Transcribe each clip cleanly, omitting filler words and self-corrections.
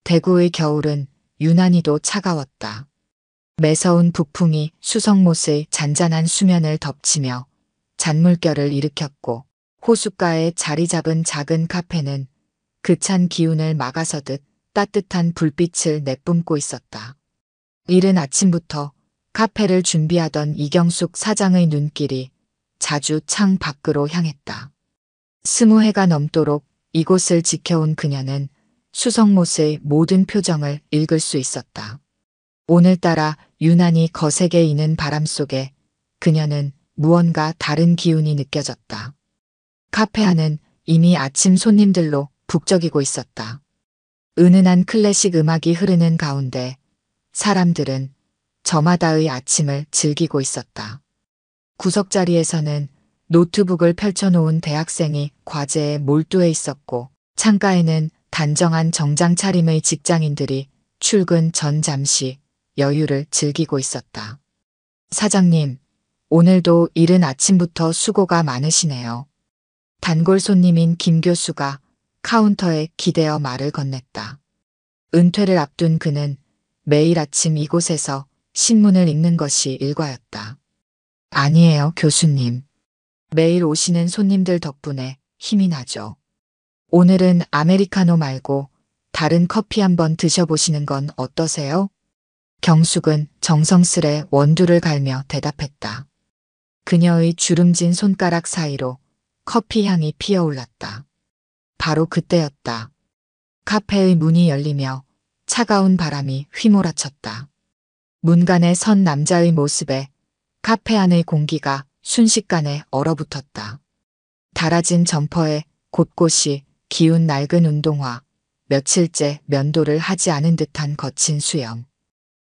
대구의 겨울은 유난히도 차가웠다. 매서운 북풍이 수성못의 잔잔한 수면을 덮치며 잔물결을 일으켰고 호숫가에 자리 잡은 작은 카페는 그 찬 기운을 막아서듯 따뜻한 불빛을 내뿜고 있었다. 이른 아침부터 카페를 준비하던 이경숙 사장의 눈길이 자주 창 밖으로 향했다. 20해가 넘도록 이곳을 지켜온 그녀는 수성못의 모든 표정을 읽을 수 있었다. 오늘따라 유난히 거세게 이는 바람 속에 그녀는 무언가 다른 기운이 느껴졌다. 카페 안은 이미 아침 손님들로 북적이고 있었다. 은은한 클래식 음악이 흐르는 가운데 사람들은 저마다의 아침을 즐기고 있었다. 구석자리에서는 노트북을 펼쳐놓은 대학생이 과제에 몰두해 있었고 창가에는 단정한 정장 차림의 직장인들이 출근 전 잠시 여유를 즐기고 있었다. 사장님, 오늘도 이른 아침부터 수고가 많으시네요. 단골 손님인 김 교수가 카운터에 기대어 말을 건넸다. 은퇴를 앞둔 그는 매일 아침 이곳에서 신문을 읽는 것이 일과였다. 아니에요, 교수님. 매일 오시는 손님들 덕분에 힘이 나죠. 오늘은 아메리카노 말고 다른 커피 한번 드셔보시는 건 어떠세요? 경숙은 정성스레 원두를 갈며 대답했다. 그녀의 주름진 손가락 사이로 커피 향이 피어올랐다. 바로 그때였다. 카페의 문이 열리며 차가운 바람이 휘몰아쳤다. 문간에 선 남자의 모습에 카페 안의 공기가 순식간에 얼어붙었다. 달아진 점퍼에 곳곳이 기운 낡은 운동화, 며칠째 면도를 하지 않은 듯한 거친 수염.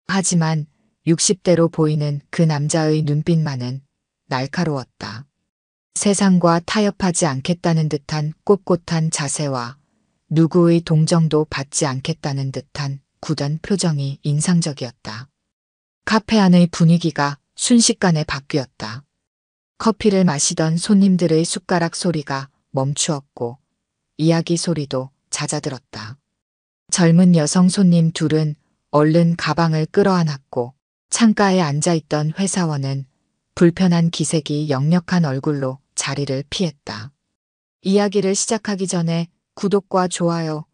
하지만 60대로 보이는 그 남자의 눈빛만은 날카로웠다. 세상과 타협하지 않겠다는 듯한 꼿꼿한 자세와 누구의 동정도 받지 않겠다는 듯한 굳은 표정이 인상적이었다. 카페 안의 분위기가 순식간에 바뀌었다. 커피를 마시던 손님들의 숟가락 소리가 멈추었고 이야기 소리도 잦아들었다. 젊은 여성 손님 둘은 얼른 가방을 끌어안았고 창가에 앉아있던 회사원은 불편한 기색이 역력한 얼굴로 자리를 피했다. 이야기를 시작하기 전에 구독과 좋아요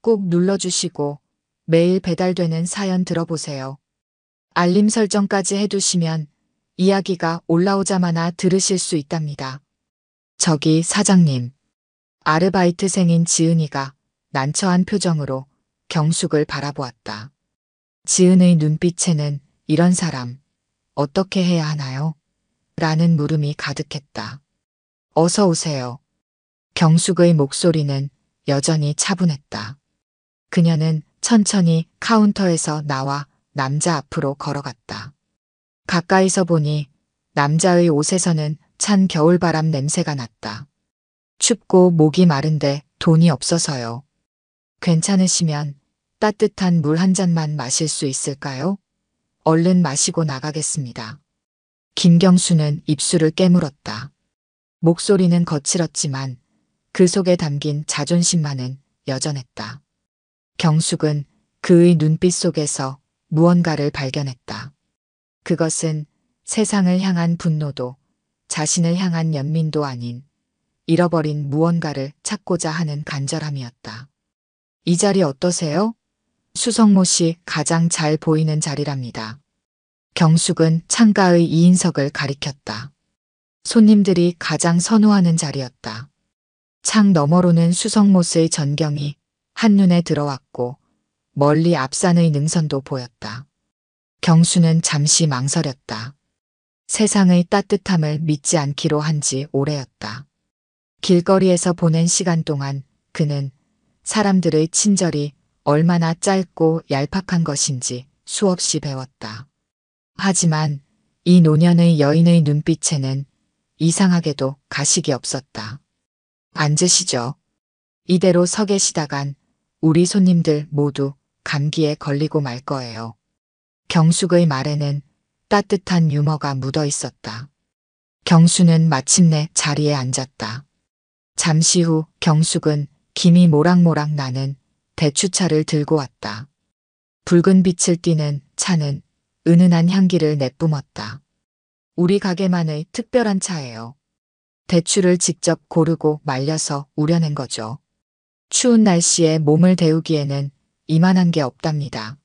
꼭 눌러주시고 매일 배달되는 사연 들어보세요. 알림 설정까지 해두시면 이야기가 올라오자마자 들으실 수 있답니다. 저기 사장님. 아르바이트생인 지은이가 난처한 표정으로 경숙을 바라보았다. 지은의 눈빛에는 이런 사람 어떻게 해야 하나요? 라는 물음이 가득했다. 어서 오세요. 경숙의 목소리는 여전히 차분했다. 그녀는 천천히 카운터에서 나와 남자 앞으로 걸어갔다. 가까이서 보니 남자의 옷에서는 찬 겨울바람 냄새가 났다. 춥고 목이 마른데 돈이 없어서요. 괜찮으시면 따뜻한 물 한 잔만 마실 수 있을까요? 얼른 마시고 나가겠습니다. 김경수는 입술을 깨물었다. 목소리는 거칠었지만 그 속에 담긴 자존심만은 여전했다. 경숙은 그의 눈빛 속에서 무언가를 발견했다. 그것은 세상을 향한 분노도 자신을 향한 연민도 아닌 잃어버린 무언가를 찾고자 하는 간절함이었다. 이 자리 어떠세요? 수성못이 가장 잘 보이는 자리랍니다. 경숙은 창가의 2인석을 가리켰다. 손님들이 가장 선호하는 자리였다. 창 너머로는 수성못의 전경이 한눈에 들어왔고 멀리 앞산의 능선도 보였다. 경수는 잠시 망설였다. 세상의 따뜻함을 믿지 않기로 한 지 오래였다. 길거리에서 보낸 시간 동안 그는 사람들의 친절이 얼마나 짧고 얄팍한 것인지 수없이 배웠다. 하지만 이 노년의 여인의 눈빛에는 이상하게도 가식이 없었다. 앉으시죠. 이대로 서 계시다간 우리 손님들 모두 감기에 걸리고 말 거예요. 경숙의 말에는 따뜻한 유머가 묻어 있었다. 경수는 마침내 자리에 앉았다. 잠시 후 경숙은 김이 모락모락 나는 대추차를 들고 왔다. 붉은 빛을 띠는 차는 은은한 향기를 내뿜었다. 우리 가게만의 특별한 차예요. 대추를 직접 고르고 말려서 우려낸 거죠. 추운 날씨에 몸을 데우기에는 이만한 게 없답니다.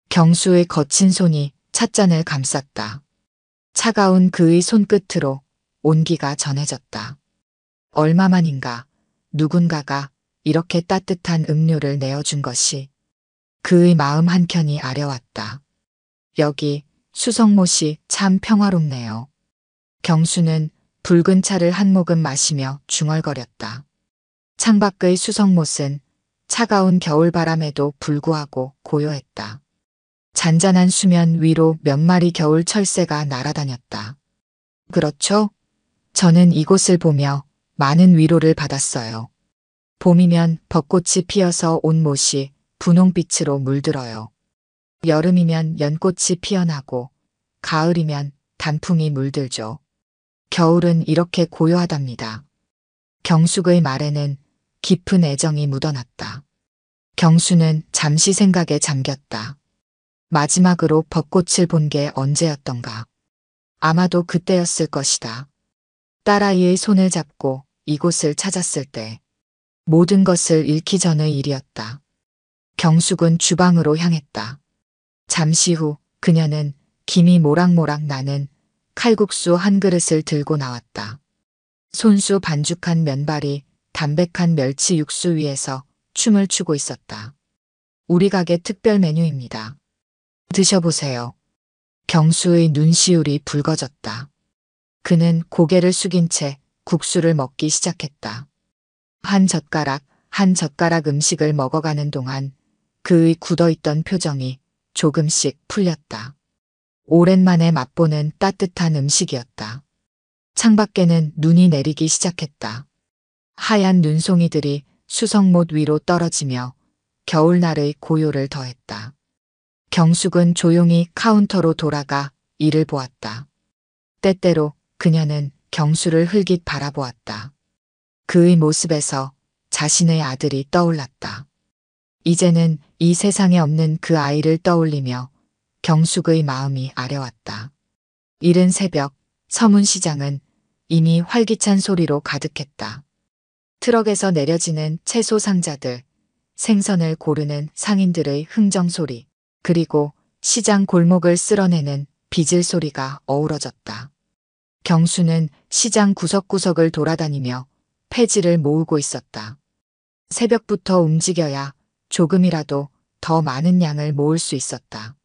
경수의 거친 손이 찻잔을 감쌌다. 차가운 그의 손끝으로 온기가 전해졌다. 얼마만인가 누군가가 이렇게 따뜻한 음료를 내어준 것이 그의 마음 한켠이 아려왔다. 여기 수성못이 참 평화롭네요. 경수는 붉은 차를 한 모금 마시며 중얼거렸다. 창밖의 수성못은 차가운 겨울바람에도 불구하고 고요했다. 잔잔한 수면 위로 몇 마리 겨울 철새가 날아다녔다. 그렇죠? 저는 이곳을 보며 많은 위로를 받았어요. 봄이면 벚꽃이 피어서 온 못이 분홍빛으로 물들어요. 여름이면 연꽃이 피어나고 가을이면 단풍이 물들죠. 겨울은 이렇게 고요하답니다. 경숙의 말에는 깊은 애정이 묻어났다. 경수는 잠시 생각에 잠겼다. 마지막으로 벚꽃을 본 게 언제였던가. 아마도 그때였을 것이다. 딸아이의 손을 잡고 이곳을 찾았을 때 모든 것을 잃기 전의 일이었다. 경숙은 주방으로 향했다. 잠시 후 그녀는 김이 모락모락 나는 칼국수 한 그릇을 들고 나왔다. 손수 반죽한 면발이 담백한 멸치 육수 위에서 춤을 추고 있었다. 우리 가게 특별 메뉴입니다. 드셔보세요. 경수의 눈시울이 붉어졌다. 그는 고개를 숙인 채 국수를 먹기 시작했다. 한 젓가락 한 젓가락 음식을 먹어가는 동안 그의 굳어있던 표정이 조금씩 풀렸다. 오랜만에 맛보는 따뜻한 음식이었다. 창밖에는 눈이 내리기 시작했다. 하얀 눈송이들이 수성못 위로 떨어지며 겨울날의 고요를 더했다. 경숙은 조용히 카운터로 돌아가 이를 보았다. 때때로 그녀는 경수를 흘깃 바라보았다. 그의 모습에서 자신의 아들이 떠올랐다. 이제는 이 세상에 없는 그 아이를 떠올리며 경숙의 마음이 아려왔다. 이른 새벽 서문시장은 이미 활기찬 소리로 가득했다. 트럭에서 내려지는 채소 상자들, 생선을 고르는 상인들의 흥정소리, 그리고 시장 골목을 쓸어내는 비질 소리가 어우러졌다. 경수는 시장 구석구석을 돌아다니며 폐지를 모으고 있었다. 새벽부터 움직여야 조금이라도 더 많은 양을 모을 수 있었다.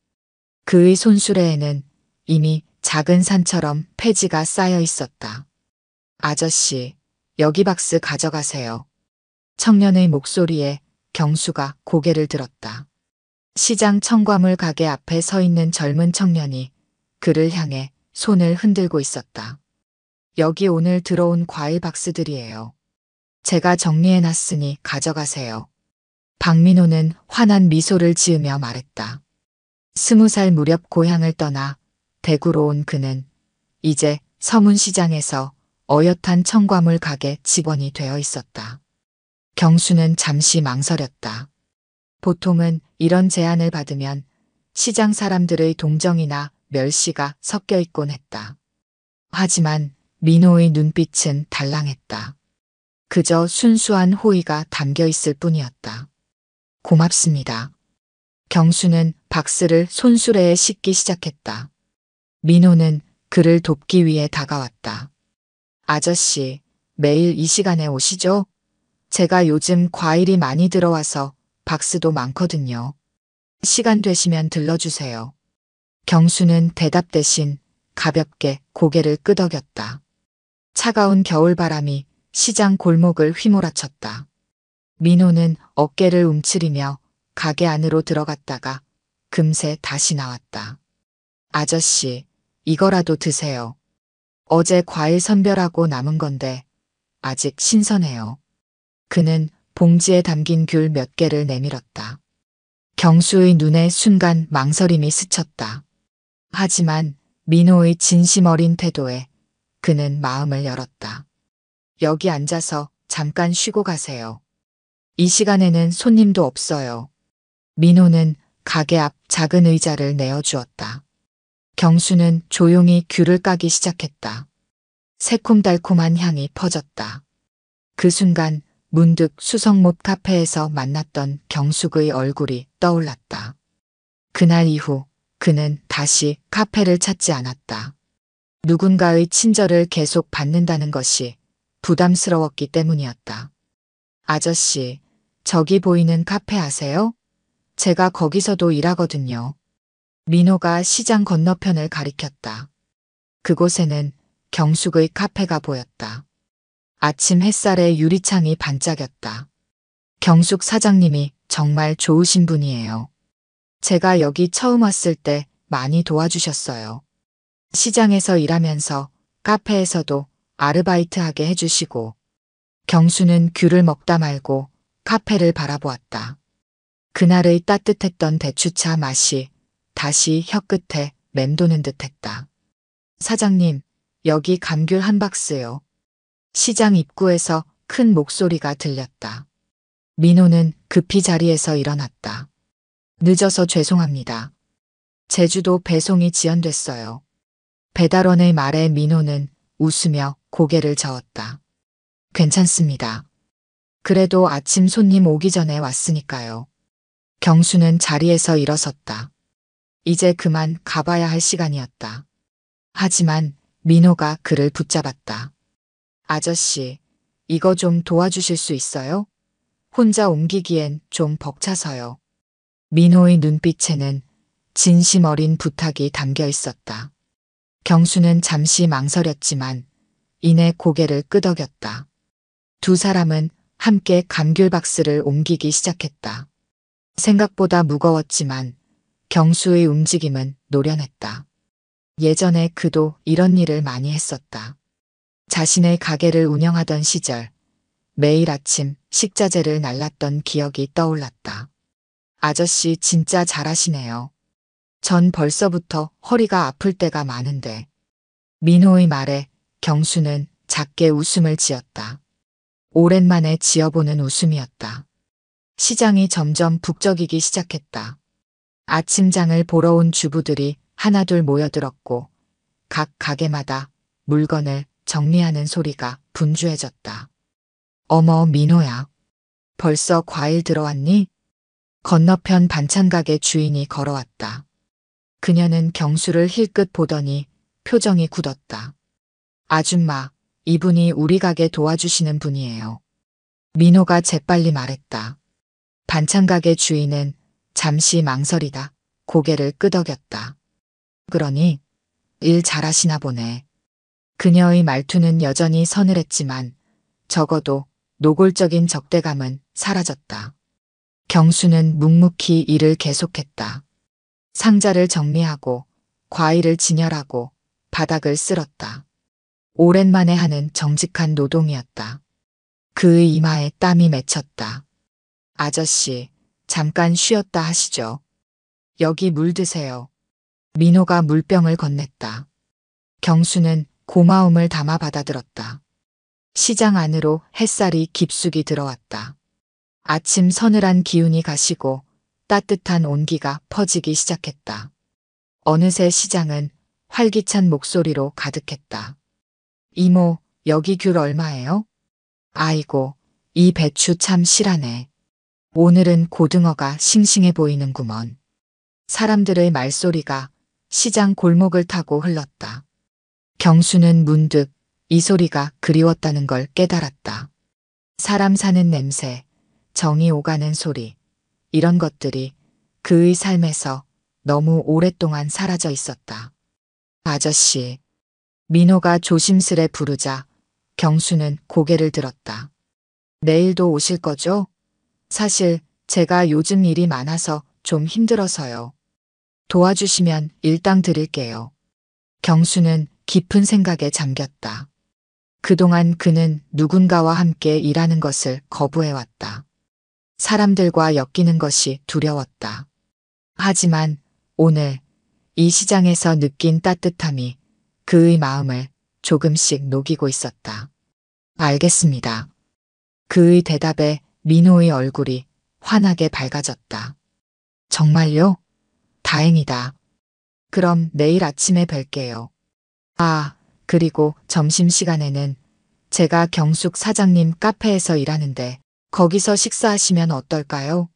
그의 손수레에는 이미 작은 산처럼 폐지가 쌓여 있었다. 아저씨, 여기 박스 가져가세요. 청년의 목소리에 경수가 고개를 들었다. 시장 청과물 가게 앞에 서 있는 젊은 청년이 그를 향해 손을 흔들고 있었다. 여기 오늘 들어온 과일 박스들이에요. 제가 정리해놨으니 가져가세요. 박민호는 환한 미소를 지으며 말했다. 20살 무렵 고향을 떠나 대구로 온 그는 이제 서문시장에서 어엿한 청과물 가게 직원이 되어 있었다. 경수는 잠시 망설였다. 보통은 이런 제안을 받으면 시장 사람들의 동정이나 멸시가 섞여 있곤 했다. 하지만 민호의 눈빛은 달랑했다. 그저 순수한 호의가 담겨 있을 뿐이었다. 고맙습니다. 경수는 박스를 손수레에 싣기 시작했다. 민호는 그를 돕기 위해 다가왔다. 아저씨, 매일 이 시간에 오시죠? 제가 요즘 과일이 많이 들어와서 박스도 많거든요. 시간 되시면 들러주세요. 경수는 대답 대신 가볍게 고개를 끄덕였다. 차가운 겨울바람이 시장 골목을 휘몰아쳤다. 민호는 어깨를 움츠리며 가게 안으로 들어갔다가 금세 다시 나왔다. 아저씨, 이거라도 드세요. 어제 과일 선별하고 남은 건데 아직 신선해요. 그는 봉지에 담긴 귤 몇 개를 내밀었다. 경수의 눈에 순간 망설임이 스쳤다. 하지만 민호의 진심 어린 태도에 그는 마음을 열었다. 여기 앉아서 잠깐 쉬고 가세요. 이 시간에는 손님도 없어요. 민호는 가게 앞 작은 의자를 내어주었다. 경수는 조용히 귤을 까기 시작했다. 새콤달콤한 향이 퍼졌다. 그 순간 문득 수성못 카페에서 만났던 경숙의 얼굴이 떠올랐다. 그날 이후 그는 다시 카페를 찾지 않았다. 누군가의 친절을 계속 받는다는 것이 부담스러웠기 때문이었다. 아저씨, 저기 보이는 카페 아세요? 제가 거기서도 일하거든요. 민호가 시장 건너편을 가리켰다. 그곳에는 경숙의 카페가 보였다. 아침 햇살에 유리창이 반짝였다. 경숙 사장님이 정말 좋으신 분이에요. 제가 여기 처음 왔을 때 많이 도와주셨어요. 시장에서 일하면서 카페에서도 아르바이트하게 해주시고. 경수는 귤을 먹다 말고 카페를 바라보았다. 그날의 따뜻했던 대추차 맛이 다시 혀끝에 맴도는 듯했다. 사장님, 여기 감귤 한 박스요. 시장 입구에서 큰 목소리가 들렸다. 민호는 급히 자리에서 일어났다. 늦어서 죄송합니다. 제주도 배송이 지연됐어요. 배달원의 말에 민호는 웃으며 고개를 저었다. 괜찮습니다. 그래도 아침 손님 오기 전에 왔으니까요. 경수는 자리에서 일어섰다. 이제 그만 가봐야 할 시간이었다. 하지만 민호가 그를 붙잡았다. 아저씨, 이거 좀 도와주실 수 있어요? 혼자 옮기기엔 좀 벅차서요. 민호의 눈빛에는 진심 어린 부탁이 담겨 있었다. 경수는 잠시 망설였지만 이내 고개를 끄덕였다. 두 사람은 함께 감귤 박스를 옮기기 시작했다. 생각보다 무거웠지만 경수의 움직임은 노련했다. 예전에 그도 이런 일을 많이 했었다. 자신의 가게를 운영하던 시절 매일 아침 식자재를 날랐던 기억이 떠올랐다. 아저씨 진짜 잘하시네요. 전 벌써부터 허리가 아플 때가 많은데. 민호의 말에 경수는 작게 웃음을 지었다. 오랜만에 지어보는 웃음이었다. 시장이 점점 북적이기 시작했다. 아침장을 보러 온 주부들이 하나둘 모여들었고 각 가게마다 물건을 정리하는 소리가 분주해졌다. 어머 민호야. 벌써 과일 들어왔니? 건너편 반찬가게 주인이 걸어왔다. 그녀는 경수를 힐끗 보더니 표정이 굳었다. 아줌마, 이분이 우리 가게 도와주시는 분이에요. 민호가 재빨리 말했다. 반찬가게 주인은 잠시 망설이다 고개를 끄덕였다. 그러니 일 잘하시나 보네. 그녀의 말투는 여전히 서늘했지만 적어도 노골적인 적대감은 사라졌다. 경수는 묵묵히 일을 계속했다. 상자를 정리하고 과일을 진열하고 바닥을 쓸었다. 오랜만에 하는 정직한 노동이었다. 그의 이마에 땀이 맺혔다. 아저씨, 잠깐 쉬었다 하시죠. 여기 물 드세요. 민호가 물병을 건넸다. 경수는 고마움을 담아 받아들었다. 시장 안으로 햇살이 깊숙이 들어왔다. 아침 서늘한 기운이 가시고 따뜻한 온기가 퍼지기 시작했다. 어느새 시장은 활기찬 목소리로 가득했다. 이모, 여기 귤 얼마예요? 아이고, 이 배추 참 실하네. 오늘은 고등어가 싱싱해 보이는구먼. 사람들의 말소리가 시장 골목을 타고 흘렀다. 경수는 문득 이 소리가 그리웠다는 걸 깨달았다. 사람 사는 냄새, 정이 오가는 소리, 이런 것들이 그의 삶에서 너무 오랫동안 사라져 있었다. 아저씨, 민호가 조심스레 부르자 경수는 고개를 들었다. 내일도 오실 거죠? 사실 제가 요즘 일이 많아서 좀 힘들어서요. 도와주시면 일당 드릴게요. 경수는 깊은 생각에 잠겼다. 그동안 그는 누군가와 함께 일하는 것을 거부해왔다. 사람들과 엮이는 것이 두려웠다. 하지만 오늘 이 시장에서 느낀 따뜻함이 그의 마음을 조금씩 녹이고 있었다. 알겠습니다. 그의 대답에 민호의 얼굴이 환하게 밝아졌다. 정말요? 다행이다. 그럼 내일 아침에 뵐게요. 아, 그리고 점심시간에는 제가 경숙 사장님 카페에서 일하는데 거기서 식사하시면 어떨까요?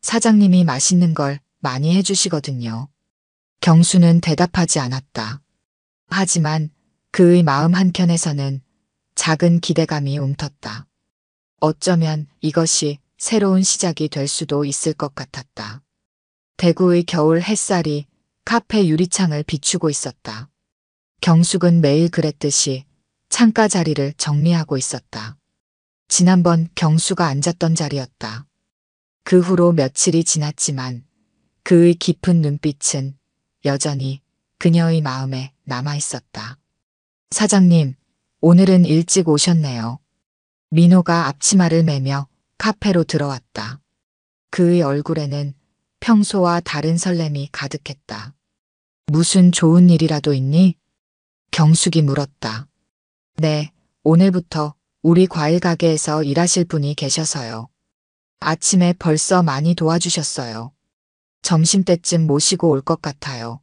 사장님이 맛있는 걸 많이 해주시거든요. 경수는 대답하지 않았다. 하지만 그의 마음 한켠에서는 작은 기대감이 움텄다. 어쩌면 이것이 새로운 시작이 될 수도 있을 것 같았다. 대구의 겨울 햇살이 카페 유리창을 비추고 있었다. 경숙은 매일 그랬듯이 창가 자리를 정리하고 있었다. 지난번 경수가 앉았던 자리였다. 그 후로 며칠이 지났지만 그의 깊은 눈빛은 여전히 그녀의 마음에 남아 있었다. 사장님, 오늘은 일찍 오셨네요. 민호가 앞치마를 매며 카페로 들어왔다. 그의 얼굴에는 평소와 다른 설렘이 가득했다. 무슨 좋은 일이라도 있니? 경숙이 물었다. 네, 오늘부터 우리 과일 가게에서 일하실 분이 계셔서요. 아침에 벌써 많이 도와주셨어요. 점심때쯤 모시고 올 것 같아요.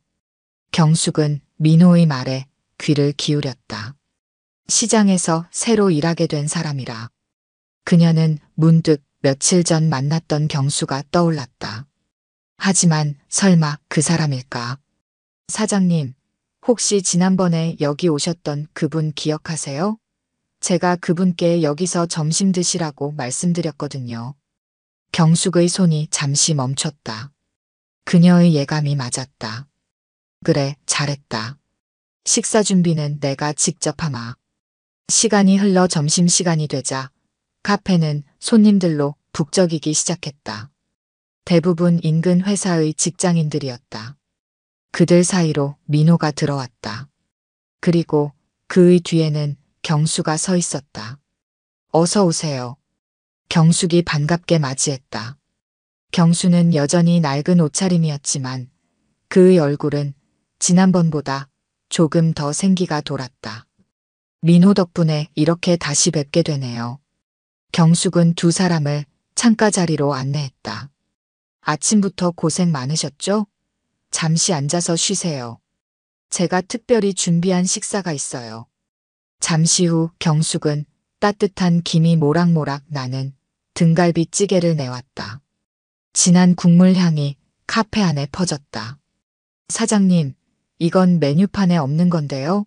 경숙은 민호의 말에 귀를 기울였다. 시장에서 새로 일하게 된 사람이라. 그녀는 문득 며칠 전 만났던 경수가 떠올랐다. 하지만 설마 그 사람일까? 사장님, 혹시 지난번에 여기 오셨던 그분 기억하세요? 제가 그분께 여기서 점심 드시라고 말씀드렸거든요. 경숙의 손이 잠시 멈췄다. 그녀의 예감이 맞았다. 그래, 잘했다. 식사 준비는 내가 직접 하마. 시간이 흘러 점심시간이 되자 카페는 손님들로 북적이기 시작했다. 대부분 인근 회사의 직장인들이었다. 그들 사이로 민호가 들어왔다. 그리고 그의 뒤에는 경수가 서 있었다. 어서 오세요. 경숙이 반갑게 맞이했다. 경수는 여전히 낡은 옷차림이었지만 그의 얼굴은 지난번보다 조금 더 생기가 돌았다. 민호 덕분에 이렇게 다시 뵙게 되네요. 경숙은 두 사람을 창가 자리로 안내했다. 아침부터 고생 많으셨죠? 잠시 앉아서 쉬세요. 제가 특별히 준비한 식사가 있어요. 잠시 후 경숙은 따뜻한 김이 모락모락 나는 등갈비 찌개를 내왔다. 진한 국물 향이 카페 안에 퍼졌다. 사장님, 이건 메뉴판에 없는 건데요?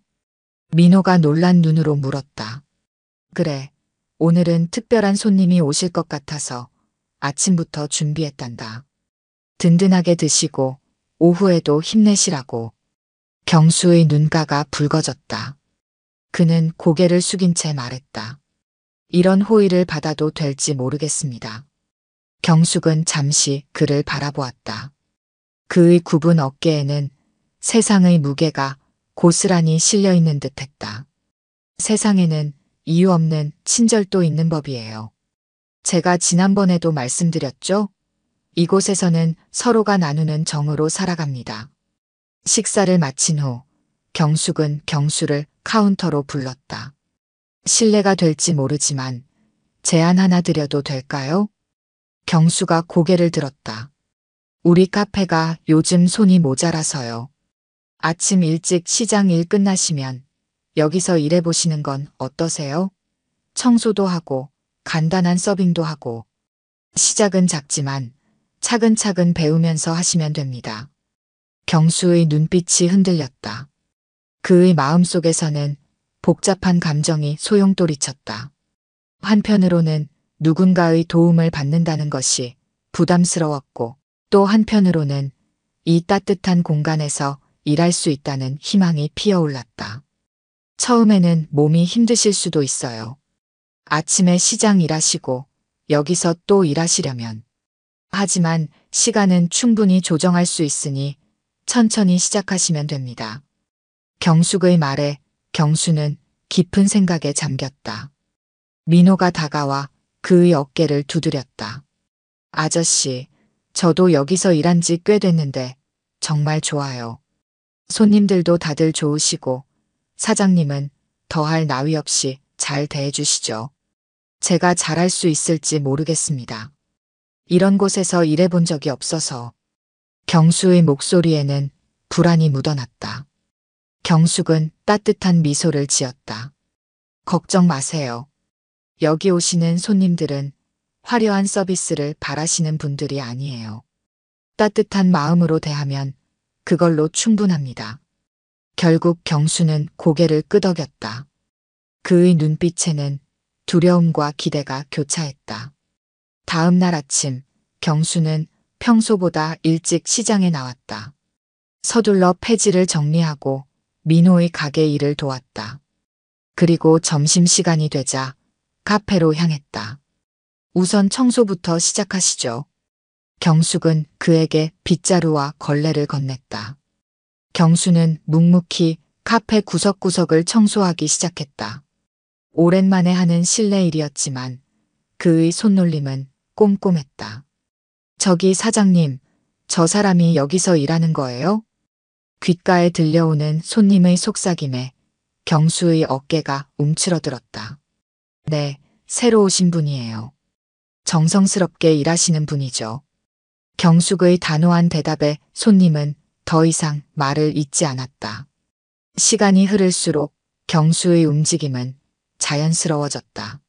민호가 놀란 눈으로 물었다. 그래, 오늘은 특별한 손님이 오실 것 같아서 아침부터 준비했단다. 든든하게 드시고 오후에도 힘내시라고. 경수의 눈가가 붉어졌다. 그는 고개를 숙인 채 말했다. 이런 호의를 받아도 될지 모르겠습니다. 경숙은 잠시 그를 바라보았다. 그의 굽은 어깨에는 세상의 무게가 고스란히 실려 있는 듯했다. 세상에는 이유 없는 친절도 있는 법이에요. 제가 지난번에도 말씀드렸죠? 이곳에서는 서로가 나누는 정으로 살아갑니다. 식사를 마친 후 경숙은 경수를 카운터로 불렀다. 실례가 될지 모르지만 제안 하나 드려도 될까요? 경수가 고개를 들었다. 우리 카페가 요즘 손이 모자라서요. 아침 일찍 시장 일 끝나시면 여기서 일해보시는 건 어떠세요? 청소도 하고 간단한 서빙도 하고 시작은 작지만 차근차근 배우면서 하시면 됩니다. 경수의 눈빛이 흔들렸다. 그의 마음속에서는 복잡한 감정이 소용돌이쳤다. 한편으로는 누군가의 도움을 받는다는 것이 부담스러웠고 또 한편으로는 이 따뜻한 공간에서 일할 수 있다는 희망이 피어올랐다. 처음에는 몸이 힘드실 수도 있어요. 아침에 시장 일하시고 여기서 또 일하시려면. 하지만 시간은 충분히 조정할 수 있으니 천천히 시작하시면 됩니다. 경숙의 말에 경수는 깊은 생각에 잠겼다. 민호가 다가와 그의 어깨를 두드렸다. 아저씨, 저도 여기서 일한 지 꽤 됐는데 정말 좋아요. 손님들도 다들 좋으시고 사장님은 더할 나위 없이 잘 대해주시죠. 제가 잘할 수 있을지 모르겠습니다. 이런 곳에서 일해본 적이 없어서. 경수의 목소리에는 불안이 묻어났다. 경숙은 따뜻한 미소를 지었다. 걱정 마세요. 여기 오시는 손님들은 화려한 서비스를 바라시는 분들이 아니에요. 따뜻한 마음으로 대하면 그걸로 충분합니다. 결국 경수는 고개를 끄덕였다. 그의 눈빛에는 두려움과 기대가 교차했다. 다음 날 아침, 경수는 평소보다 일찍 시장에 나왔다. 서둘러 폐지를 정리하고 민호의 가게 일을 도왔다. 그리고 점심시간이 되자 카페로 향했다. 우선 청소부터 시작하시죠. 경숙은 그에게 빗자루와 걸레를 건넸다. 경수는 묵묵히 카페 구석구석을 청소하기 시작했다. 오랜만에 하는 실내 일이었지만 그의 손놀림은 꼼꼼했다. 저기 사장님, 저 사람이 여기서 일하는 거예요? 귓가에 들려오는 손님의 속삭임에 경수의 어깨가 움츠러들었다. 네, 새로 오신 분이에요. 정성스럽게 일하시는 분이죠. 경숙의 단호한 대답에 손님은 더 이상 말을 잇지 않았다. 시간이 흐를수록 경수의 움직임은 자연스러워졌다.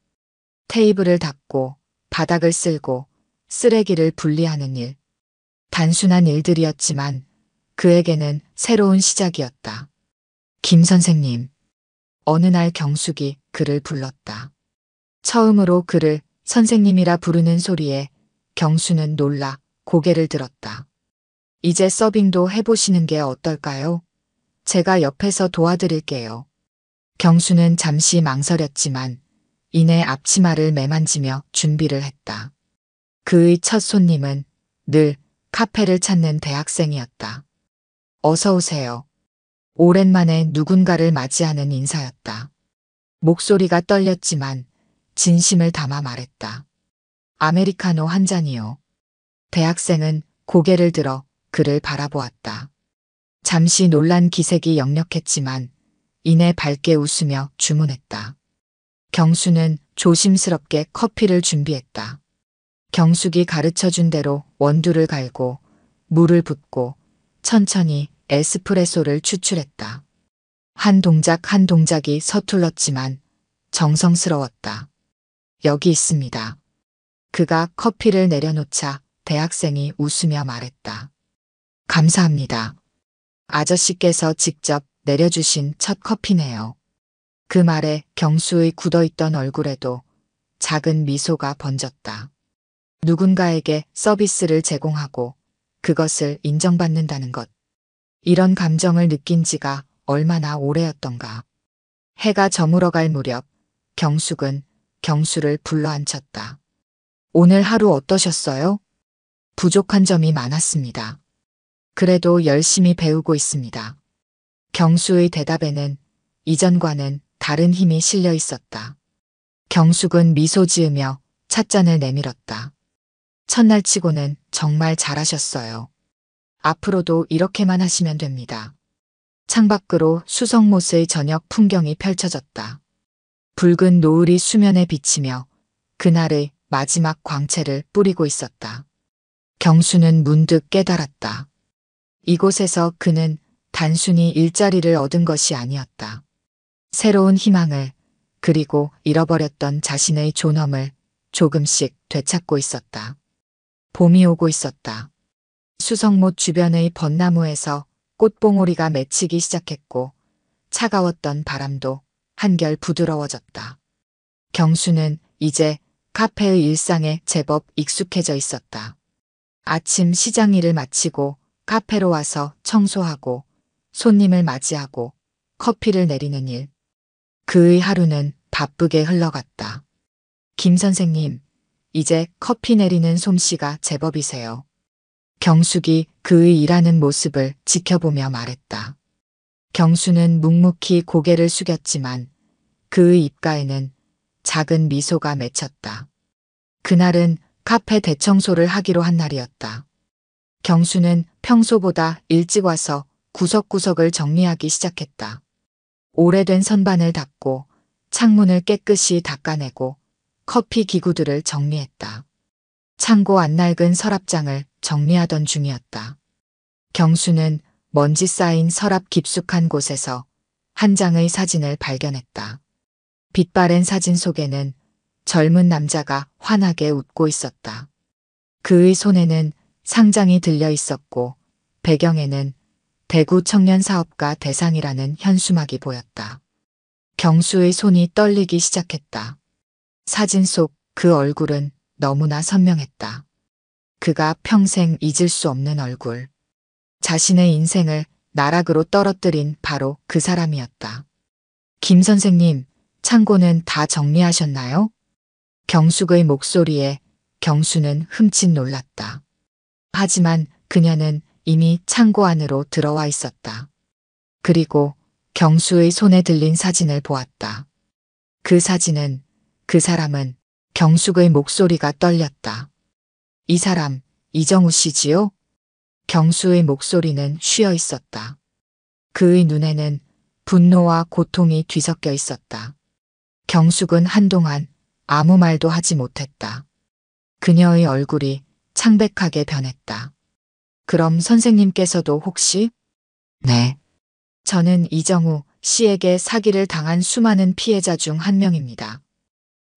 테이블을 닦고 바닥을 쓸고 쓰레기를 분리하는 일. 단순한 일들이었지만 그에게는 새로운 시작이었다. 김 선생님. 어느 날 경숙이 그를 불렀다. 처음으로 그를 선생님이라 부르는 소리에 경수는 놀라 고개를 들었다. 이제 서빙도 해보시는 게 어떨까요? 제가 옆에서 도와드릴게요. 경수는 잠시 망설였지만 이내 앞치마를 매만지며 준비를 했다. 그의 첫 손님은 늘 카페를 찾는 대학생이었다. 어서 오세요. 오랜만에 누군가를 맞이하는 인사였다. 목소리가 떨렸지만 진심을 담아 말했다. 아메리카노 한 잔이요. 대학생은 고개를 들어 그를 바라보았다. 잠시 놀란 기색이 역력했지만 이내 밝게 웃으며 주문했다. 경수는 조심스럽게 커피를 준비했다. 경숙이 가르쳐준 대로 원두를 갈고 물을 붓고 천천히 에스프레소를 추출했다. 한 동작 한 동작이 서툴렀지만 정성스러웠다. 여기 있습니다. 그가 커피를 내려놓자 대학생이 웃으며 말했다. 감사합니다. 아저씨께서 직접 내려주신 첫 커피네요. 그 말에 경수의 굳어있던 얼굴에도 작은 미소가 번졌다. 누군가에게 서비스를 제공하고 그것을 인정받는다는 것. 이런 감정을 느낀 지가 얼마나 오래였던가. 해가 저물어갈 무렵 경숙은 경수를 불러앉혔다. 오늘 하루 어떠셨어요? 부족한 점이 많았습니다. 그래도 열심히 배우고 있습니다. 경수의 대답에는 이전과는 다른 힘이 실려 있었다. 경숙은 미소 지으며 찻잔을 내밀었다. 첫날치고는 정말 잘하셨어요. 앞으로도 이렇게만 하시면 됩니다. 창밖으로 수성못의 저녁 풍경이 펼쳐졌다. 붉은 노을이 수면에 비치며 그날의 마지막 광채를 뿌리고 있었다. 경수는 문득 깨달았다. 이곳에서 그는 단순히 일자리를 얻은 것이 아니었다. 새로운 희망을, 그리고 잃어버렸던 자신의 존엄을 조금씩 되찾고 있었다. 봄이 오고 있었다. 수성못 주변의 벚나무에서 꽃봉오리가 맺히기 시작했고 차가웠던 바람도 한결 부드러워졌다. 경수는 이제 카페의 일상에 제법 익숙해져 있었다. 아침 시장 일을 마치고 카페로 와서 청소하고 손님을 맞이하고 커피를 내리는 일. 그의 하루는 바쁘게 흘러갔다. 김 선생님, 이제 커피 내리는 솜씨가 제법이세요. 경숙이 그의 일하는 모습을 지켜보며 말했다. 경수는 묵묵히 고개를 숙였지만 그의 입가에는 작은 미소가 맺혔다. 그날은 카페 대청소를 하기로 한 날이었다. 경수는 평소보다 일찍 와서 구석구석을 정리하기 시작했다. 오래된 선반을 닦고 창문을 깨끗이 닦아내고 커피 기구들을 정리했다. 창고 안 낡은 서랍장을 정리하던 중이었다. 경수는 먼지 쌓인 서랍 깊숙한 곳에서 한 장의 사진을 발견했다. 빛바랜 사진 속에는 젊은 남자가 환하게 웃고 있었다. 그의 손에는 상장이 들려 있었고 배경에는 대구 청년사업가 대상이라는 현수막이 보였다. 경수의 손이 떨리기 시작했다. 사진 속 그 얼굴은 너무나 선명했다. 그가 평생 잊을 수 없는 얼굴. 자신의 인생을 나락으로 떨어뜨린 바로 그 사람이었다. 김 선생님, 창고는 다 정리하셨나요? 경숙의 목소리에 경수는 흠칫 놀랐다. 하지만 그녀는 이미 창고 안으로 들어와 있었다. 그리고 경수의 손에 들린 사진을 보았다. 그 사진은, 그 사람은 경숙의 목소리가 떨렸다. 이 사람, 이정우 씨지요? 경수의 목소리는 쉬어 있었다. 그의 눈에는 분노와 고통이 뒤섞여 있었다. 경숙은 한동안 아무 말도 하지 못했다. 그녀의 얼굴이 창백하게 변했다. 그럼 선생님께서도 혹시? 네. 저는 이정우 씨에게 사기를 당한 수많은 피해자 중 한 명입니다.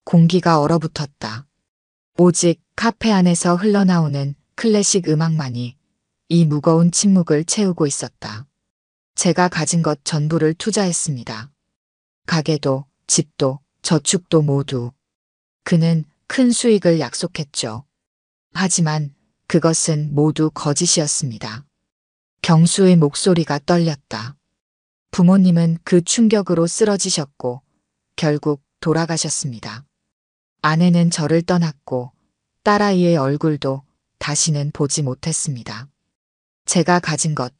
공기가 얼어붙었다. 오직 카페 안에서 흘러나오는 클래식 음악만이 이 무거운 침묵을 채우고 있었다. 제가 가진 것 전부를 투자했습니다. 가게도, 집도, 저축도 모두. 그는 큰 수익을 약속했죠. 하지만 그것은 모두 거짓이었습니다. 경수의 목소리가 떨렸다. 부모님은 그 충격으로 쓰러지셨고 결국 돌아가셨습니다. 아내는 저를 떠났고 딸아이의 얼굴도 다시는 보지 못했습니다. 제가 가진 것,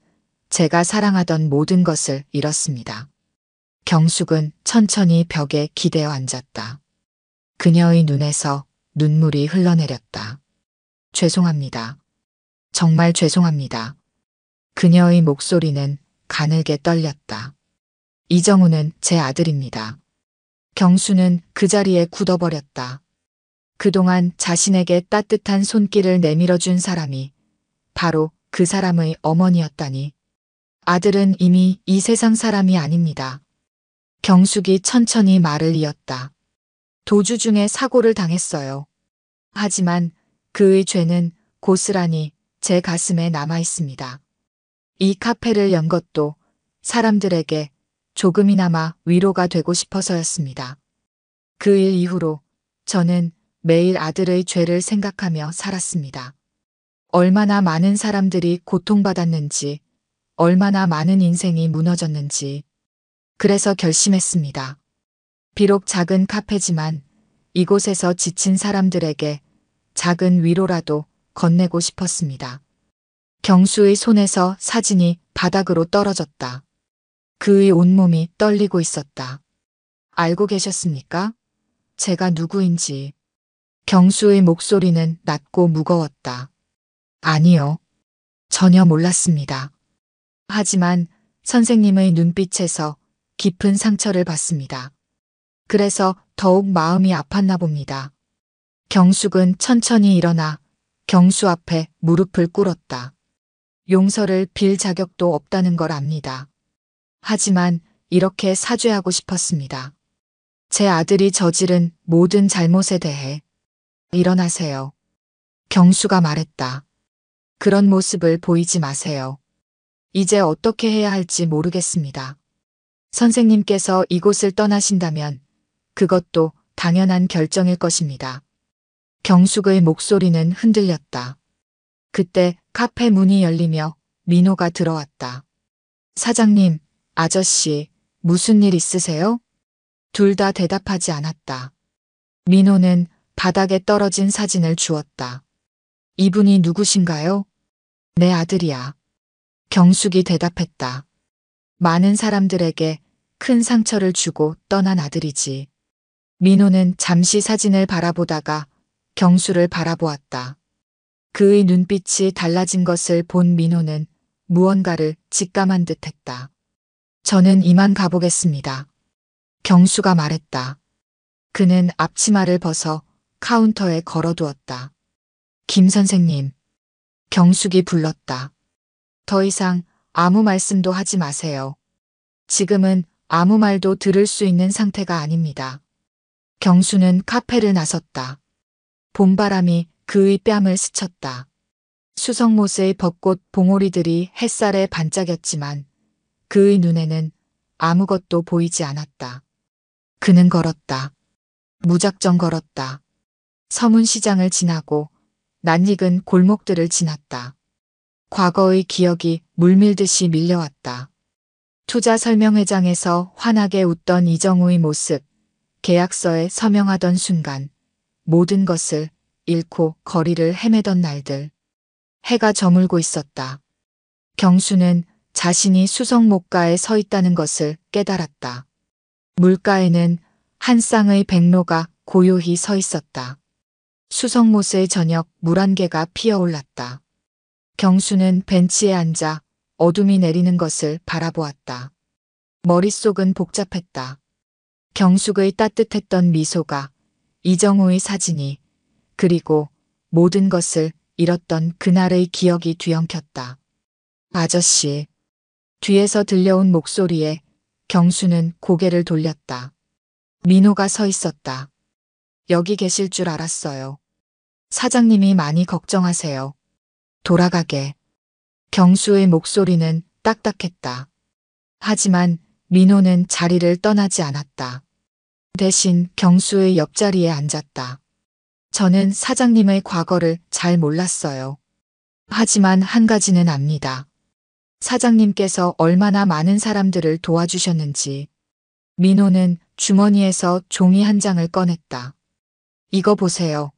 제가 사랑하던 모든 것을 잃었습니다. 경숙은 천천히 벽에 기대어 앉았다. 그녀의 눈에서 눈물이 흘러내렸다. 죄송합니다. 정말 죄송합니다. 그녀의 목소리는 가늘게 떨렸다. 이정우는 제 아들입니다. 경수는 그 자리에 굳어버렸다. 그동안 자신에게 따뜻한 손길을 내밀어준 사람이 바로 그 사람의 어머니였다니. 아들은 이미 이 세상 사람이 아닙니다. 경숙이 천천히 말을 이었다. 도주 중에 사고를 당했어요. 하지만 그의 죄는 고스란히 제 가슴에 남아 있습니다. 이 카페를 연 것도 사람들에게 조금이나마 위로가 되고 싶어서였습니다. 그 일 이후로 저는 매일 아들의 죄를 생각하며 살았습니다. 얼마나 많은 사람들이 고통받았는지, 얼마나 많은 인생이 무너졌는지. 그래서 결심했습니다. 비록 작은 카페지만 이곳에서 지친 사람들에게 작은 위로라도 건네고 싶었습니다. 경수의 손에서 사진이 바닥으로 떨어졌다. 그의 온몸이 떨리고 있었다. 알고 계셨습니까? 제가 누구인지. 경수의 목소리는 낮고 무거웠다. 아니요. 전혀 몰랐습니다. 하지만 선생님의 눈빛에서 깊은 상처를 받습니다. 그래서 더욱 마음이 아팠나 봅니다. 경숙은 천천히 일어나 경수 앞에 무릎을 꿇었다. 용서를 빌 자격도 없다는 걸 압니다. 하지만 이렇게 사죄하고 싶었습니다. 제 아들이 저지른 모든 잘못에 대해. 일어나세요. 경수가 말했다. 그런 모습을 보이지 마세요. 이제 어떻게 해야 할지 모르겠습니다. 선생님께서 이곳을 떠나신다면 그것도 당연한 결정일 것입니다. 경숙의 목소리는 흔들렸다. 그때 카페 문이 열리며 민호가 들어왔다. 사장님, 아저씨, 무슨 일 있으세요? 둘 다 대답하지 않았다. 민호는 바닥에 떨어진 사진을 주었다. 이분이 누구신가요? 내 아들이야. 경숙이 대답했다. 많은 사람들에게 큰 상처를 주고 떠난 아들이지. 민호는 잠시 사진을 바라보다가 경수를 바라보았다. 그의 눈빛이 달라진 것을 본 민호는 무언가를 직감한 듯 했다. 저는 이만 가보겠습니다. 경수가 말했다. 그는 앞치마를 벗어 카운터에 걸어두었다. 김 선생님. 경숙이 불렀다. 더 이상 아무 말씀도 하지 마세요. 지금은 아무 말도 들을 수 있는 상태가 아닙니다. 경수는 카페를 나섰다. 봄바람이 그의 뺨을 스쳤다. 수성못의 벚꽃 봉오리들이 햇살에 반짝였지만 그의 눈에는 아무것도 보이지 않았다. 그는 걸었다. 무작정 걸었다. 서문시장을 지나고 낯익은 골목들을 지났다. 과거의 기억이 물밀듯이 밀려왔다. 투자설명회장에서 환하게 웃던 이정우의 모습, 계약서에 서명하던 순간, 모든 것을 잃고 거리를 헤매던 날들. 해가 저물고 있었다. 경수는 자신이 수성목가에 서 있다는 것을 깨달았다. 물가에는 한 쌍의 백로가 고요히 서 있었다. 수성못의 저녁 물안개가 피어올랐다. 경수는 벤치에 앉아 어둠이 내리는 것을 바라보았다. 머릿속은 복잡했다. 경숙의 따뜻했던 미소가, 이정우의 사진이, 그리고 모든 것을 잃었던 그날의 기억이 뒤엉켰다. 아저씨. 뒤에서 들려온 목소리에 경수는 고개를 돌렸다. 민호가 서 있었다. 여기 계실 줄 알았어요. 사장님이 많이 걱정하세요. 돌아가게. 경수의 목소리는 딱딱했다. 하지만 민호는 자리를 떠나지 않았다. 대신 경수의 옆자리에 앉았다. 저는 사장님의 과거를 잘 몰랐어요. 하지만 한 가지는 압니다. 사장님께서 얼마나 많은 사람들을 도와주셨는지. 민호는 주머니에서 종이 한 장을 꺼냈다. 이거 보세요.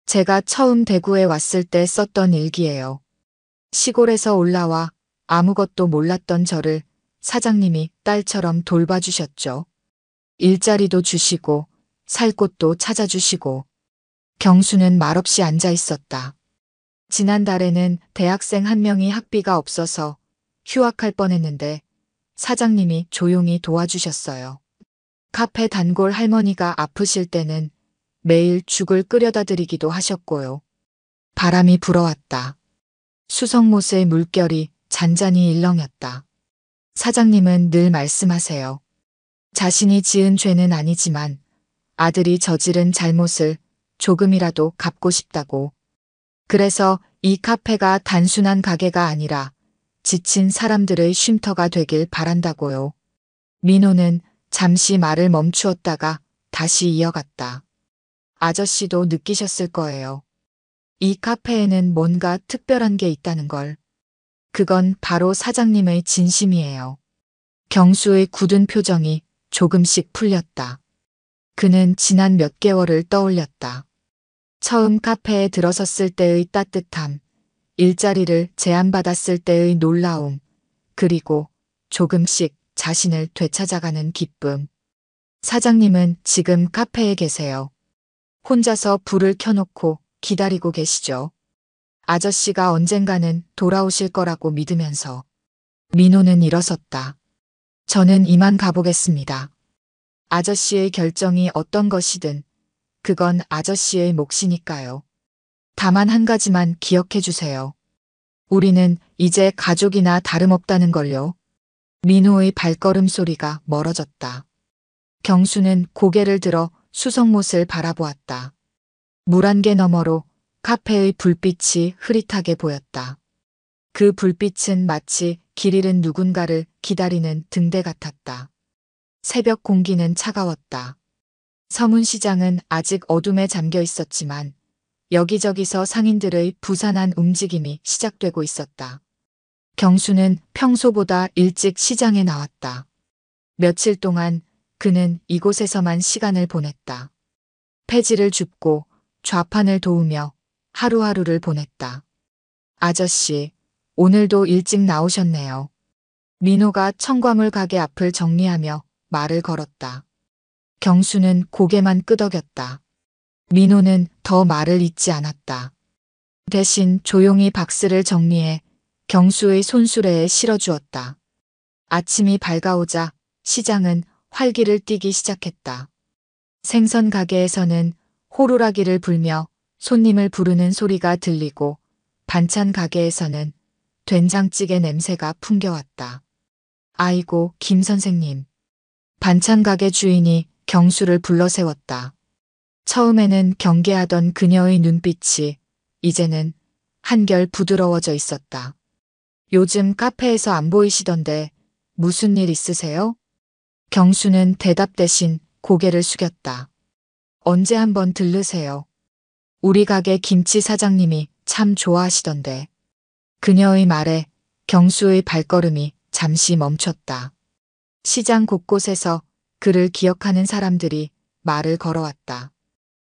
제가 처음 대구에 왔을 때 썼던 일기예요. 시골에서 올라와 아무것도 몰랐던 저를 사장님이 딸처럼 돌봐주셨죠. 일자리도 주시고 살 곳도 찾아주시고. 경수는 말없이 앉아 있었다. 지난달에는 대학생 한 명이 학비가 없어서 휴학할 뻔했는데 사장님이 조용히 도와주셨어요. 카페 단골 할머니가 아프실 때는 매일 죽을 끓여다 드리기도 하셨고요. 바람이 불어왔다. 수성못의 물결이 잔잔히 일렁였다. 사장님은 늘 말씀하세요. 자신이 지은 죄는 아니지만 아들이 저지른 잘못을 조금이라도 갚고 싶다고. 그래서 이 카페가 단순한 가게가 아니라 지친 사람들의 쉼터가 되길 바란다고요. 민호는 잠시 말을 멈추었다가 다시 이어갔다. 아저씨도 느끼셨을 거예요. 이 카페에는 뭔가 특별한 게 있다는 걸. 그건 바로 사장님의 진심이에요. 경수의 굳은 표정이 조금씩 풀렸다. 그는 지난 몇 개월을 떠올렸다. 처음 카페에 들어섰을 때의 따뜻함, 일자리를 제안받았을 때의 놀라움, 그리고 조금씩 자신을 되찾아가는 기쁨. 사장님은 지금 카페에 계세요. 혼자서 불을 켜놓고 기다리고 계시죠. 아저씨가 언젠가는 돌아오실 거라고 믿으면서. 민호는 일어섰다. 저는 이만 가보겠습니다. 아저씨의 결정이 어떤 것이든 그건 아저씨의 몫이니까요. 다만 한 가지만 기억해 주세요. 우리는 이제 가족이나 다름없다는 걸요. 민호의 발걸음 소리가 멀어졌다. 경수는 고개를 들어 수성못을 바라보았다. 물안개 너머로 카페의 불빛이 흐릿하게 보였다. 그 불빛은 마치 길 잃은 누군가를 기다리는 등대 같았다. 새벽 공기는 차가웠다. 서문시장은 아직 어둠에 잠겨 있었지만 여기저기서 상인들의 부산한 움직임이 시작되고 있었다. 경수는 평소보다 일찍 시장에 나왔다. 며칠 동안 그는 이곳에서만 시간을 보냈다. 폐지를 줍고 좌판을 도우며 하루하루를 보냈다. 아저씨, 오늘도 일찍 나오셨네요. 민호가 청과물 가게 앞을 정리하며 말을 걸었다. 경수는 고개만 끄덕였다. 민호는 더 말을 잇지 않았다. 대신 조용히 박스를 정리해 경수의 손수레에 실어주었다. 아침이 밝아오자 시장은 활기를 띠기 시작했다. 생선 가게에서는 호루라기를 불며 손님을 부르는 소리가 들리고 반찬 가게에서는 된장찌개 냄새가 풍겨왔다. 아이고, 김 선생님. 반찬 가게 주인이 경수를 불러 세웠다. 처음에는 경계하던 그녀의 눈빛이 이제는 한결 부드러워져 있었다. 요즘 카페에서 안 보이시던데 무슨 일 있으세요? 경수는 대답 대신 고개를 숙였다. 언제 한번 들르세요. 우리 가게 김치 사장님이 참 좋아하시던데. 그녀의 말에 경수의 발걸음이 잠시 멈췄다. 시장 곳곳에서 그를 기억하는 사람들이 말을 걸어왔다.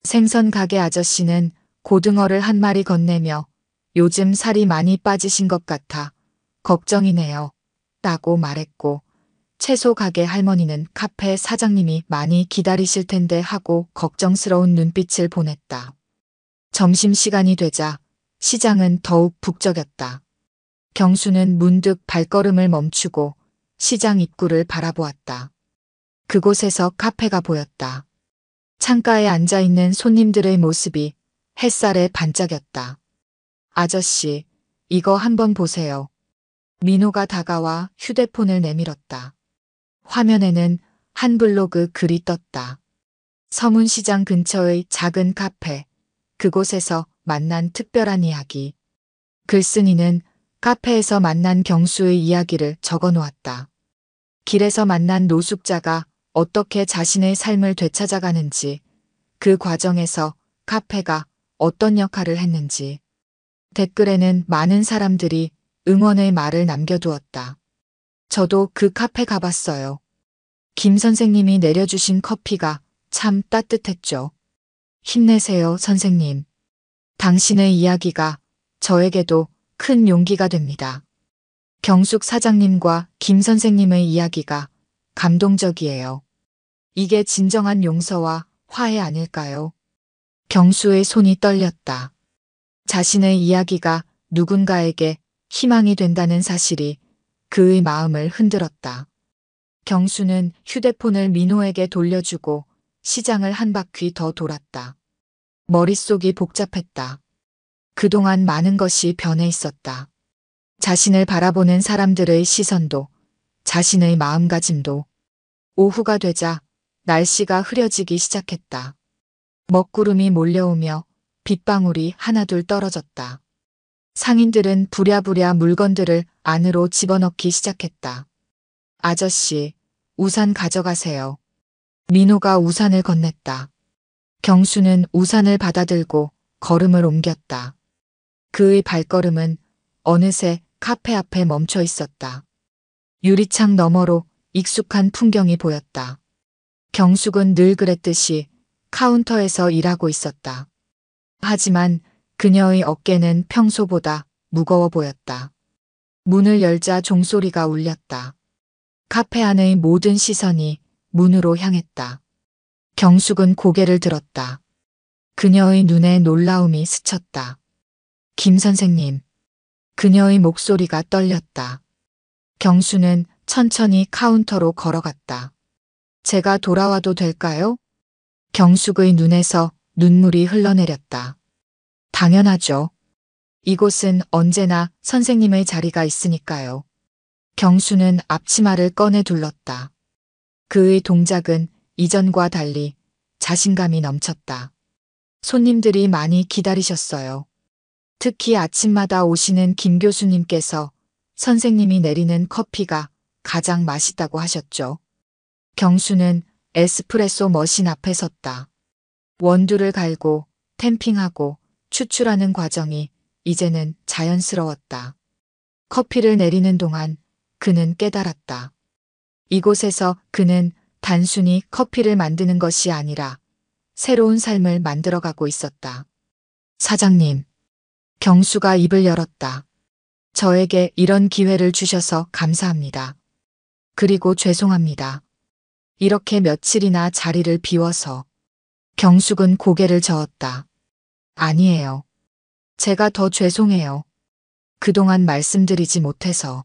생선 가게 아저씨는 고등어를 한 마리 건네며 요즘 살이 많이 빠지신 것 같아 걱정이네요. 라고 말했고, 채소 가게 할머니는 카페 사장님이 많이 기다리실 텐데 하고 걱정스러운 눈빛을 보냈다. 점심시간이 되자 시장은 더욱 북적였다. 경수는 문득 발걸음을 멈추고 시장 입구를 바라보았다. 그곳에서 카페가 보였다. 창가에 앉아있는 손님들의 모습이 햇살에 반짝였다. 아저씨, 이거 한번 보세요. 민호가 다가와 휴대폰을 내밀었다. 화면에는 한 블로그 글이 떴다. 서문시장 근처의 작은 카페, 그곳에서 만난 특별한 이야기. 글쓴이는 카페에서 만난 경수의 이야기를 적어 놓았다. 길에서 만난 노숙자가 어떻게 자신의 삶을 되찾아가는지, 그 과정에서 카페가 어떤 역할을 했는지. 댓글에는 많은 사람들이 응원의 말을 남겨두었다. 저도 그 카페 가봤어요. 김 선생님이 내려주신 커피가 참 따뜻했죠. 힘내세요, 선생님. 당신의 이야기가 저에게도 큰 용기가 됩니다. 경숙 사장님과 김 선생님의 이야기가 감동적이에요. 이게 진정한 용서와 화해 아닐까요? 경수의 손이 떨렸다. 자신의 이야기가 누군가에게 희망이 된다는 사실이 그의 마음을 흔들었다. 경수는 휴대폰을 민호에게 돌려주고 시장을 한 바퀴 더 돌았다. 머릿속이 복잡했다. 그동안 많은 것이 변해 있었다. 자신을 바라보는 사람들의 시선도, 자신의 마음가짐도. 오후가 되자 날씨가 흐려지기 시작했다. 먹구름이 몰려오며 빗방울이 하나둘 떨어졌다. 상인들은 부랴부랴 물건들을 안으로 집어넣기 시작했다. 아저씨, 우산 가져가세요. 민호가 우산을 건넸다. 경수는 우산을 받아들고 걸음을 옮겼다. 그의 발걸음은 어느새 카페 앞에 멈춰 있었다. 유리창 너머로 익숙한 풍경이 보였다. 경숙은 늘 그랬듯이 카운터에서 일하고 있었다. 하지만 그녀의 어깨는 평소보다 무거워 보였다. 문을 열자 종소리가 울렸다. 카페 안의 모든 시선이 문으로 향했다. 경숙은 고개를 들었다. 그녀의 눈에 놀라움이 스쳤다. 김 선생님. 그녀의 목소리가 떨렸다. 경수는 천천히 카운터로 걸어갔다. 제가 돌아와도 될까요? 경숙의 눈에서 눈물이 흘러내렸다. 당연하죠. 이곳은 언제나 선생님의 자리가 있으니까요. 경수는 앞치마를 꺼내 둘렀다. 그의 동작은 이전과 달리 자신감이 넘쳤다. 손님들이 많이 기다리셨어요. 특히 아침마다 오시는 김 교수님께서 선생님이 내리는 커피가 가장 맛있다고 하셨죠. 경수는 에스프레소 머신 앞에 섰다. 원두를 갈고 탬핑하고 추출하는 과정이 이제는 자연스러웠다. 커피를 내리는 동안 그는 깨달았다. 이곳에서 그는 단순히 커피를 만드는 것이 아니라 새로운 삶을 만들어가고 있었다. 사장님. 경수가 입을 열었다. 저에게 이런 기회를 주셔서 감사합니다. 그리고 죄송합니다. 이렇게 며칠이나 자리를 비워서. 경숙은 고개를 저었다. 아니에요. 제가 더 죄송해요. 그동안 말씀드리지 못해서.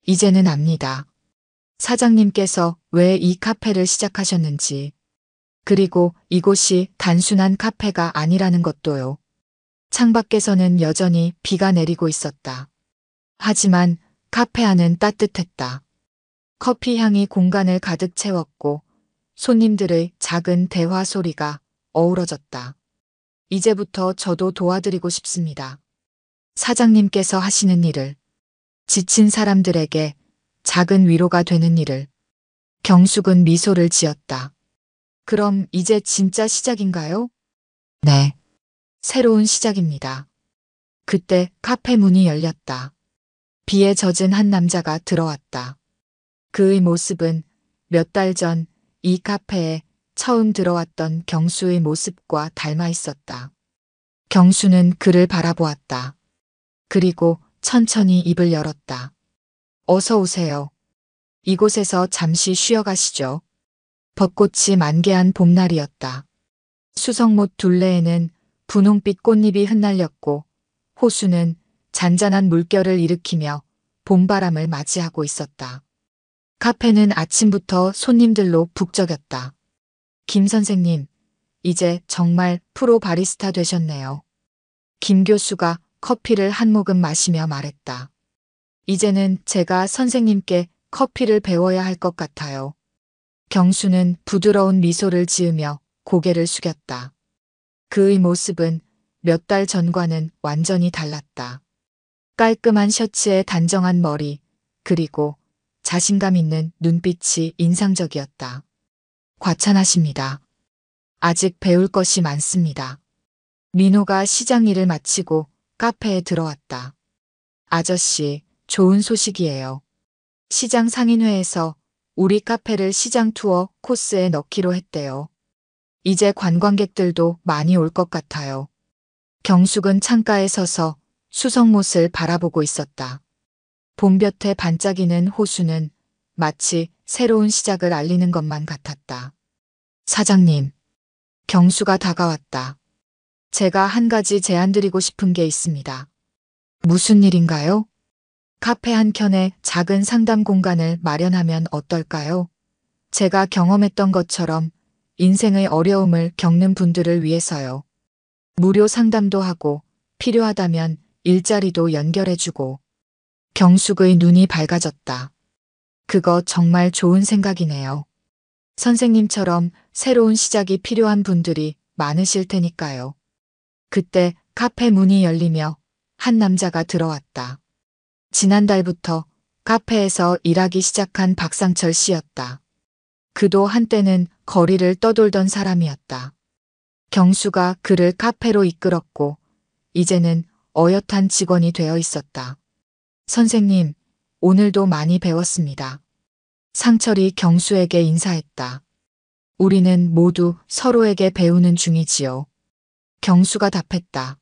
이제는 압니다. 사장님께서 왜 이 카페를 시작하셨는지. 그리고 이곳이 단순한 카페가 아니라는 것도요. 창밖에서는 여전히 비가 내리고 있었다. 하지만 카페 안은 따뜻했다. 커피 향이 공간을 가득 채웠고 손님들의 작은 대화 소리가 어우러졌다. 이제부터 저도 도와드리고 싶습니다. 사장님께서 하시는 일을, 지친 사람들에게 작은 위로가 되는 일을. 경숙은 미소를 지었다. 그럼 이제 진짜 시작인가요? 네. 새로운 시작입니다. 그때 카페 문이 열렸다. 비에 젖은 한 남자가 들어왔다. 그의 모습은 몇 달 전 이 카페에 처음 들어왔던 경수의 모습과 닮아 있었다. 경수는 그를 바라보았다. 그리고 천천히 입을 열었다. 어서 오세요. 이곳에서 잠시 쉬어가시죠. 벚꽃이 만개한 봄날이었다. 수성못 둘레에는 분홍빛 꽃잎이 흩날렸고 호수는 잔잔한 물결을 일으키며 봄바람을 맞이하고 있었다. 카페는 아침부터 손님들로 북적였다. 김 선생님, 이제 정말 프로 바리스타 되셨네요. 김 교수가 커피를 한 모금 마시며 말했다. 이제는 제가 선생님께 커피를 배워야 할 것 같아요. 경수는 부드러운 미소를 지으며 고개를 숙였다. 그의 모습은 몇 달 전과는 완전히 달랐다. 깔끔한 셔츠에 단정한 머리, 그리고 자신감 있는 눈빛이 인상적이었다. 과찬하십니다. 아직 배울 것이 많습니다. 민호가 시장 일을 마치고 카페에 들어왔다. 아저씨, 좋은 소식이에요. 시장 상인회에서 우리 카페를 시장 투어 코스에 넣기로 했대요. 이제 관광객들도 많이 올 것 같아요. 경숙은 창가에 서서 수성못을 바라보고 있었다. 봄볕에 반짝이는 호수는 마치 새로운 시작을 알리는 것만 같았다. 사장님, 경수가 다가왔다. 제가 한 가지 제안드리고 싶은 게 있습니다. 무슨 일인가요? 카페 한켠에 작은 상담 공간을 마련하면 어떨까요? 제가 경험했던 것처럼 인생의 어려움을 겪는 분들을 위해서요. 무료 상담도 하고 필요하다면 일자리도 연결해주고. 경숙의 눈이 밝아졌다. 그거 정말 좋은 생각이네요. 선생님처럼 새로운 시작이 필요한 분들이 많으실 테니까요. 그때 카페 문이 열리며 한 남자가 들어왔다. 지난달부터 카페에서 일하기 시작한 박상철 씨였다. 그도 한때는 거리를 떠돌던 사람이었다. 경수가 그를 카페로 이끌었고 이제는 어엿한 직원이 되어 있었다. 선생님, 오늘도 많이 배웠습니다. 상철이 경수에게 인사했다. 우리는 모두 서로에게 배우는 중이지요. 경수가 답했다.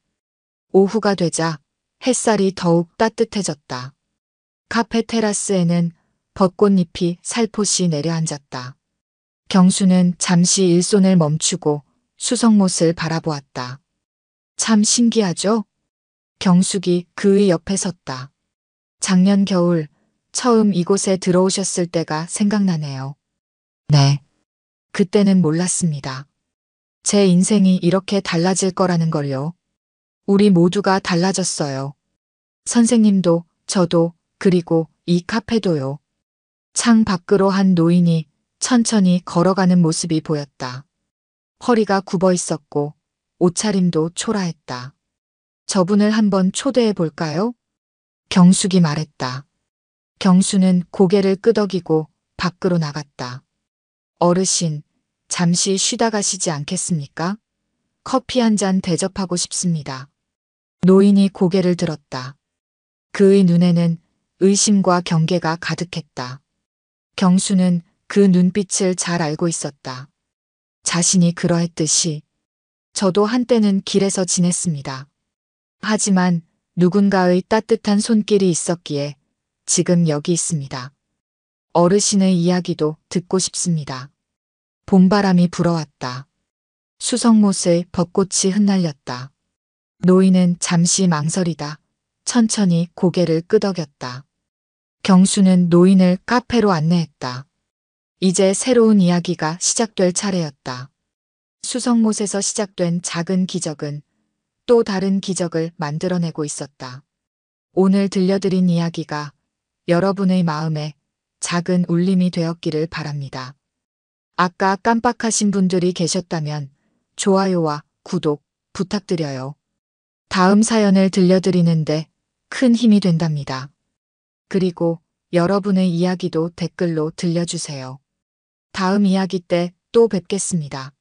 오후가 되자 햇살이 더욱 따뜻해졌다. 카페 테라스에는 벚꽃잎이 살포시 내려앉았다. 경수는 잠시 일손을 멈추고 수성못을 바라보았다. 참 신기하죠? 경숙이 그의 옆에 섰다. 작년 겨울 처음 이곳에 들어오셨을 때가 생각나네요. 네. 그때는 몰랐습니다. 제 인생이 이렇게 달라질 거라는 걸요. 우리 모두가 달라졌어요. 선생님도, 저도, 그리고 이 카페도요. 창 밖으로 한 노인이 천천히 걸어가는 모습이 보였다. 허리가 굽어 있었고 옷차림도 초라했다. 저분을 한번 초대해 볼까요? 경숙이 말했다. 경수는 고개를 끄덕이고 밖으로 나갔다. 어르신, 잠시 쉬다 가시지 않겠습니까? 커피 한 잔 대접하고 싶습니다. 노인이 고개를 들었다. 그의 눈에는 의심과 경계가 가득했다. 경수는 그 눈빛을 잘 알고 있었다. 자신이 그러했듯이 저도 한때는 길에서 지냈습니다. 하지만 누군가의 따뜻한 손길이 있었기에 지금 여기 있습니다. 어르신의 이야기도 듣고 싶습니다. 봄바람이 불어왔다. 수성못에 벚꽃이 흩날렸다. 노인은 잠시 망설이다 천천히 고개를 끄덕였다. 경수는 노인을 카페로 안내했다. 이제 새로운 이야기가 시작될 차례였다. 수성못에서 시작된 작은 기적은 또 다른 기적을 만들어내고 있었다. 오늘 들려드린 이야기가 여러분의 마음에 작은 울림이 되었기를 바랍니다. 아까 깜빡하신 분들이 계셨다면 좋아요와 구독 부탁드려요. 다음 사연을 들려드리는데 큰 힘이 된답니다. 그리고 여러분의 이야기도 댓글로 들려주세요. 다음 이야기 때 또 뵙겠습니다.